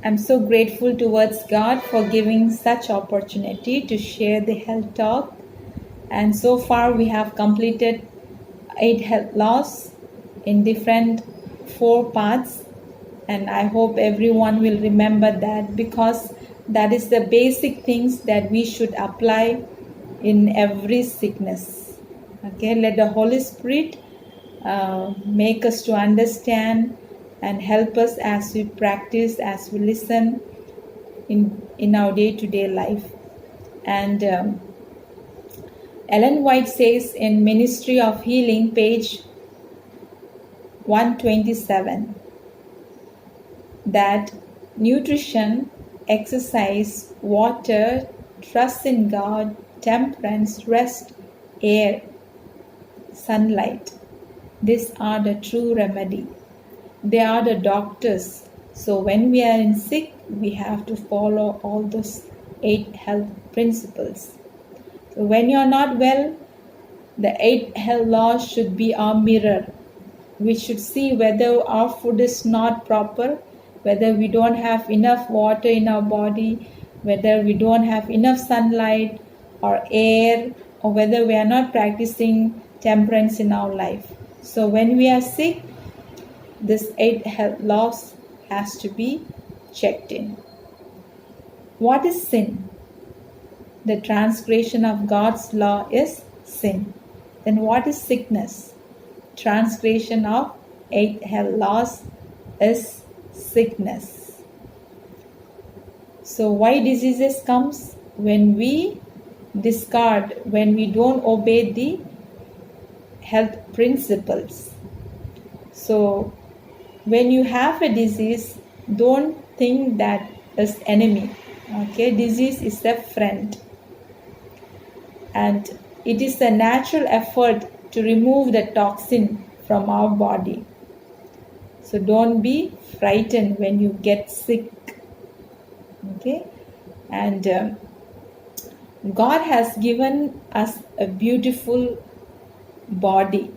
I'm so grateful towards God for giving such opportunity to share the health talk. And so far we have completed 8 health laws in different 4 parts. And I hope everyone will remember that, because that is the basic things that we should apply in every sickness. Okay, let the Holy Spirit make us to understand and help us as we practice, as we listen in our day-to-day life. And Ellen White says in Ministry of Healing, page 127, that nutrition, exercise, water, trust in God, temperance, rest, air, sunlight, these are the true remedy. They are the doctors. So when we are in sick, we have to follow all those 8 health principles. So when you are not well, the 8 health laws should be our mirror. We should see whether our food is not proper, whether we don't have enough water in our body, whether we don't have enough sunlight or air, or whether we are not practicing temperance in our life. So when we are sick, this 8 health laws has to be checked in. What is sin? The transgression of God's law is sin. Then what is sickness? Transgression of 8 health laws is sickness. So why diseases comes? When we discard, when we don't obey the health principles. So when you have a disease, don't think that is enemy. Okay, disease is a friend, and it is a natural effort to remove the toxin from our body. So don't be frightened when you get sick. Okay, and God has given us a beautiful body.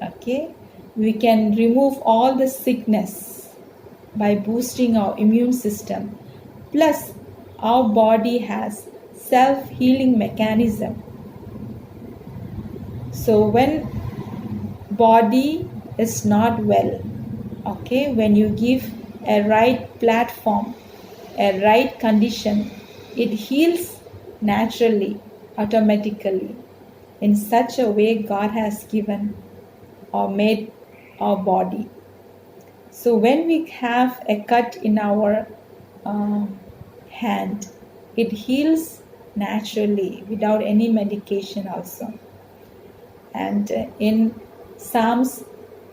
Okay, we can remove all the sickness by boosting our immune system. Plus, our body has self-healing mechanism. So when body is not well, okay, when you give a right platform, a right condition, it heals naturally, automatically. In such a way, God has given or made our body. So when we have a cut in our hand, it heals naturally without any medication also. And in Psalms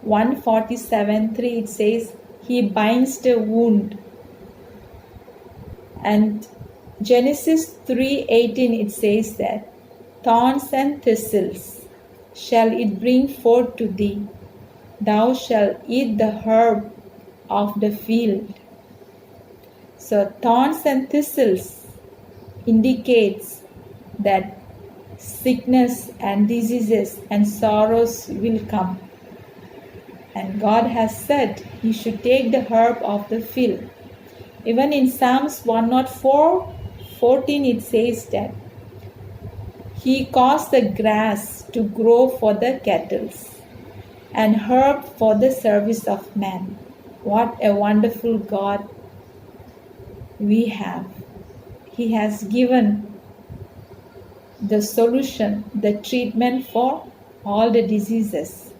147:3 it says, He binds the wound. And Genesis 3:18 it says that thorns and thistles shall it bring forth to thee. Thou shalt eat the herb of the field. So thorns and thistles indicates that sickness and diseases and sorrows will come. And God has said you should take the herb of the field. Even in Psalms 104:14 it says that He caused the grass to grow for the cattle and herb for the service of man. What a wonderful God we have. He has given the solution, the treatment for all the diseases.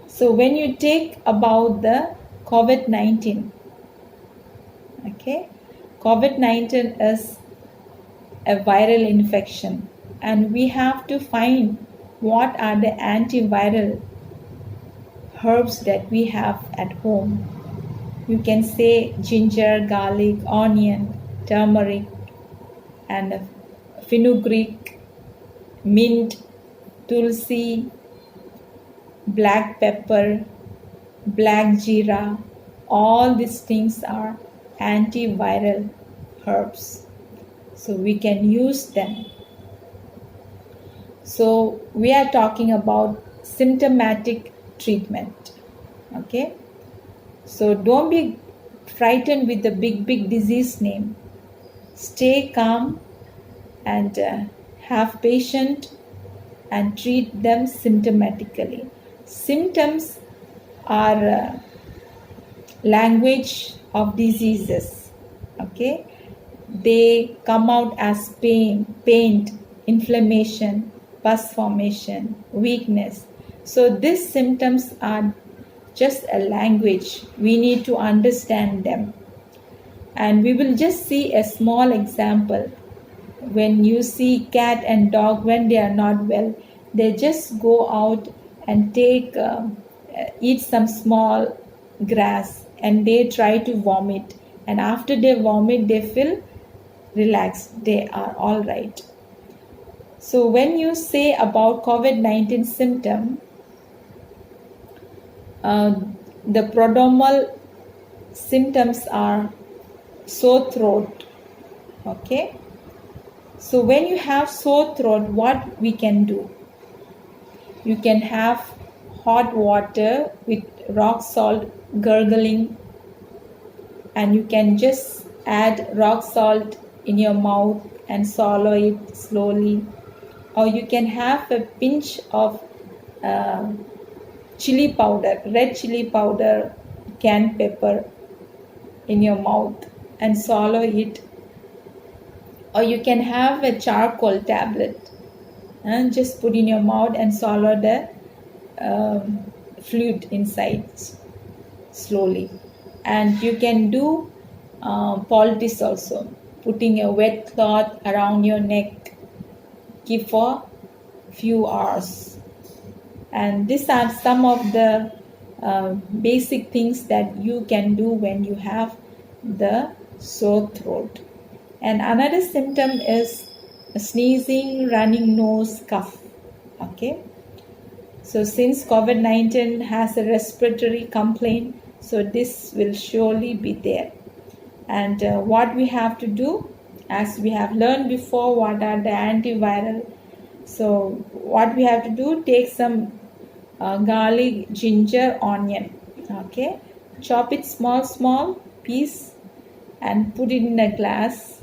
So when you take about the COVID-19, okay, COVID-19 is a viral infection, and we have to find what are the antiviral herbs that we have at home. You can say ginger, garlic, onion, turmeric, and fenugreek, mint, tulsi, black pepper, black jeera. All these things are antiviral herbs. So we can use them. So we are talking about symptomatic treatment. Okay. So don't be frightened with the big disease name. Stay calm and have patience and treat them symptomatically. Symptoms are language of diseases. Okay, they come out as pain, inflammation, pus formation, weakness. So these symptoms are just a language. We need to understand them. And we will just see a small example. When you see cat and dog, when they are not well, they just go out and eat some small grass, and they try to vomit, and after they vomit they feel relaxed, they are all right. So when you say about COVID-19 symptom, the prodromal symptoms are sore throat. Okay, so when you have sore throat, what we can do? You can have hot water with rock salt gurgling, and you can just add rock salt in your mouth and swallow it slowly. Or you can have a pinch of chili powder, red chili powder, canned pepper in your mouth and swallow it. Or you can have a charcoal tablet and just put in your mouth and swallow the fluid inside slowly. And you can do poultice also, putting a wet cloth around your neck, keep for few hours. And these are some of the basic things that you can do when you have the sore throat. And another symptom is sneezing, running nose, cough. Okay, so since COVID-19 has a respiratory complaint, so this will surely be there. And what we have to do, as we have learned before, what are the antiviral. So what we have to do, take some garlic, ginger, onion. Okay, chop it small piece and put it in a glass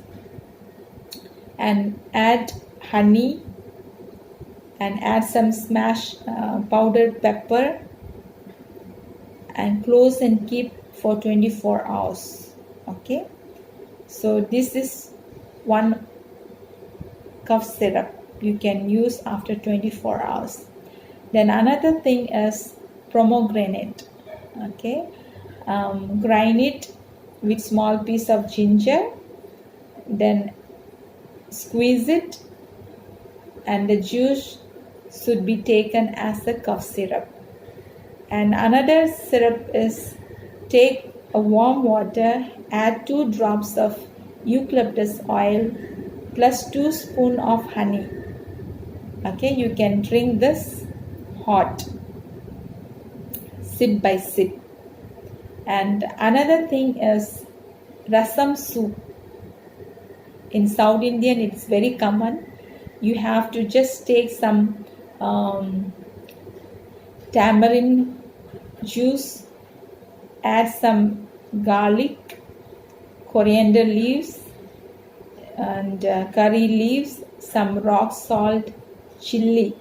and add honey and add some smashed powdered pepper and close and keep for 24 hours. Okay, so this is one cough syrup you can use after 24 hours. Then another thing is pomegranate. Okay, grind it with small piece of ginger, then squeeze it, and the juice should be taken as a cough syrup. And another syrup is, take a warm water, add 2 drops of eucalyptus oil plus 2 spoons of honey. Okay, you can drink this hot, sip by sip. And another thing is rasam soup. In South Indian, it's very common. You have to just take some tamarind juice, add some garlic, coriander leaves, and curry leaves, some rock salt, chili,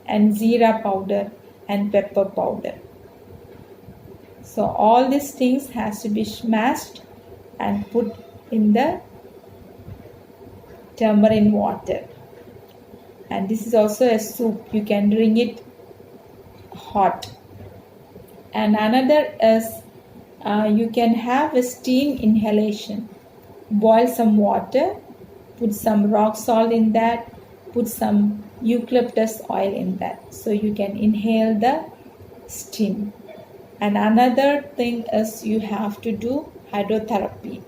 and jeera powder and pepper powder. So all these things has to be smashed and put in the tamarind water. And this is also a soup. You can drink it hot. And another is you can have a steam inhalation. Boil some water, put some rock salt in that, put some eucalyptus oil in that, so you can inhale the steam. And another thing is you have to do hydrotherapy,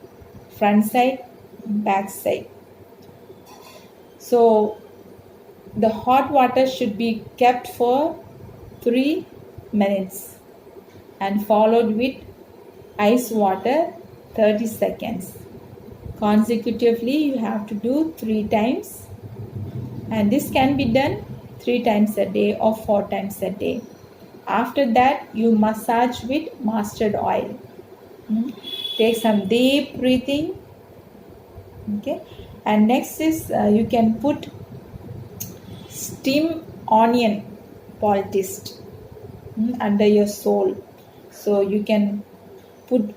front side, back side. So the hot water should be kept for 3 minutes and followed with ice water 30 seconds. Consecutively you have to do 3 times, and this can be done 3 times a day or 4 times a day. After that you massage with mustard oil. Take some deep breathing. Okay, and next is you can put steam onion poulticed under your sole. So you can put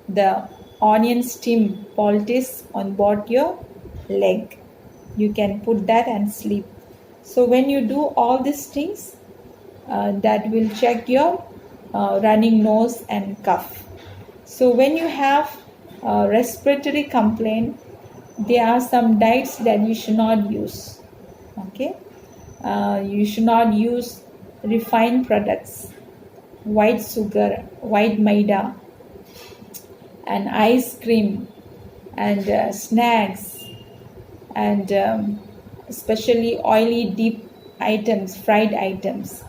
the onion steam poultice on both your leg. You can put that and sleep. So when you do all these things, that will check your running nose and cough. So when you have respiratory complaint, there are some diets that you should not use. Okay, you should not use refined products, white sugar, white maida, and ice cream, and snacks, and especially oily deep items, fried items,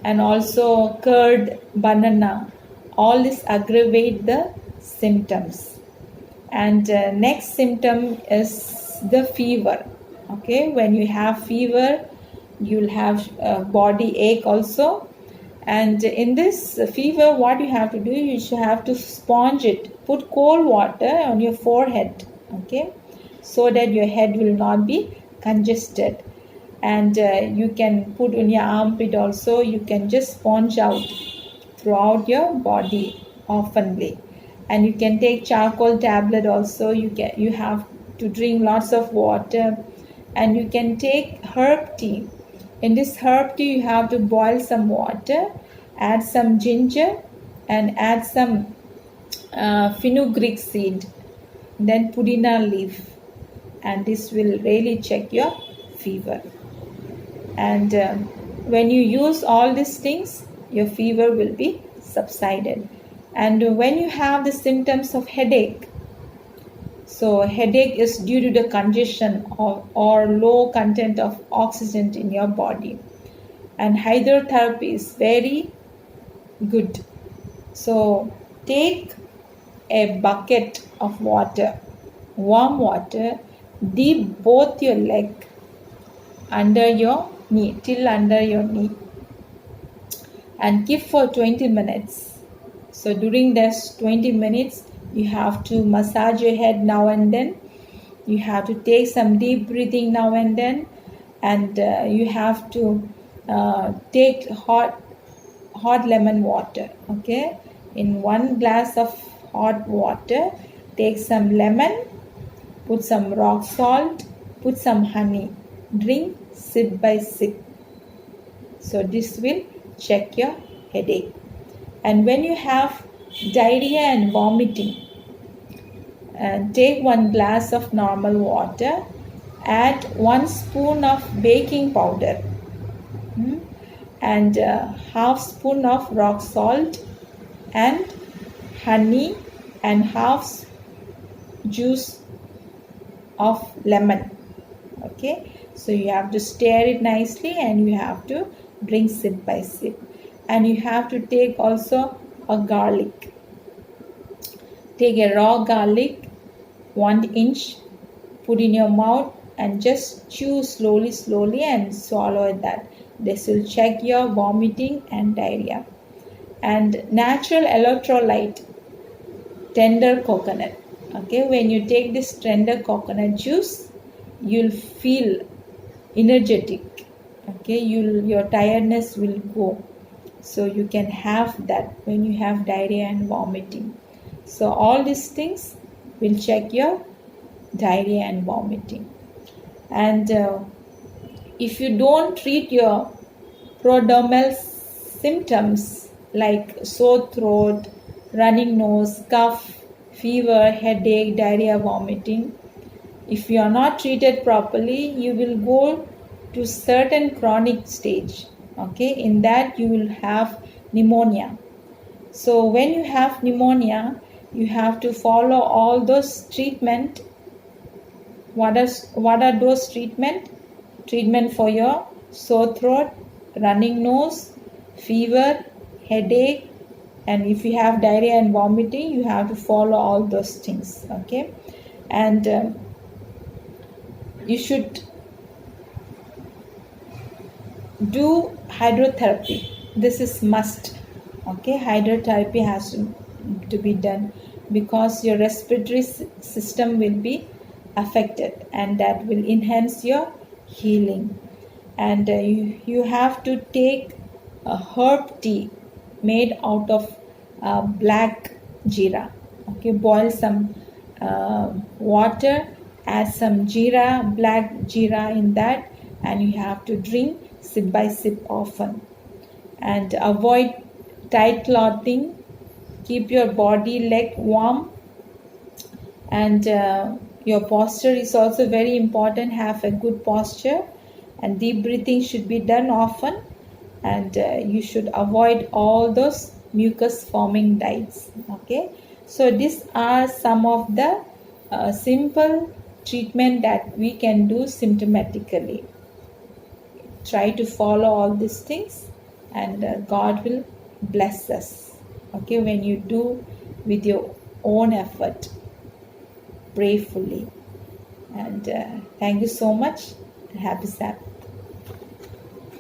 and also curd, banana. All this aggravate the symptoms. And next symptom is the fever. Okay, when you have fever, you'll have body ache also. And in this fever, what you have to do, you should have to sponge it. Put cold water on your forehead, okay, so that your head will not be congested. And you can put on your armpit also. You can just sponge out throughout your body oftenly. And you can take charcoal tablet also. You have to drink lots of water. And you can take herb tea. In this herb tea, you have to boil some water, add some ginger, and add some fenugreek seed, then pudina leaf, and this will really check your fever. And when you use all these things, your fever will be subsided. And when you have the symptoms of headache, so headache is due to the congestion or low content of oxygen in your body. And hydrotherapy is very good. So take a bucket of water, warm water, dip both your leg under your knee, till under your knee, and keep for 20 minutes. So during this 20 minutes, you have to massage your head now and then. You have to take some deep breathing now and then. And you have to take hot lemon water. Okay, in 1 glass of hot water, take some lemon, put some rock salt, put some honey. Drink sip by sip. So this will check your headache. And when you have diarrhea and vomiting, take 1 glass of normal water, add 1 spoon of baking powder, and half spoon of rock salt, and honey, and half juice of lemon. Okay, so you have to stir it nicely, and you have to drink sip by sip. And you have to take also a garlic. Take a raw garlic, 1 inch, put in your mouth, and just chew slowly and swallow that. This will check your vomiting and diarrhea. And natural electrolyte, tender coconut. Okay, when you take this tender coconut juice, you'll feel energetic. Okay, your tiredness will go. So you can have that when you have diarrhea and vomiting. So all these things will check your diarrhea and vomiting. And if you don't treat your prodromal symptoms like sore throat, running nose, cough, fever, headache, diarrhea, vomiting, if you are not treated properly, you will go to certain chronic stage. Okay, in that you will have pneumonia. So when you have pneumonia, you have to follow all those treatment. What are those treatment? Treatment for your sore throat, running nose, fever, headache, and if you have diarrhea and vomiting, you have to follow all those things. Okay, and you should do hydrotherapy. This is must. Okay, hydrotherapy has to to be done, because your respiratory system will be affected, and that will enhance your healing. And you have to take a herb tea made out of black jeera. Okay, boil some water, add some jeera, black jeera in that, and you have to drink sip by sip often. And avoid tight clothing. Keep your body leg warm, and your posture is also very important. Have a good posture, and deep breathing should be done often, and you should avoid all those mucus forming diets. Okay, so these are some of the simple treatment that we can do symptomatically. Try to follow all these things, and God will bless us. Okay, when you do with your own effort, prayerfully. And thank you so much. Happy Sabbath.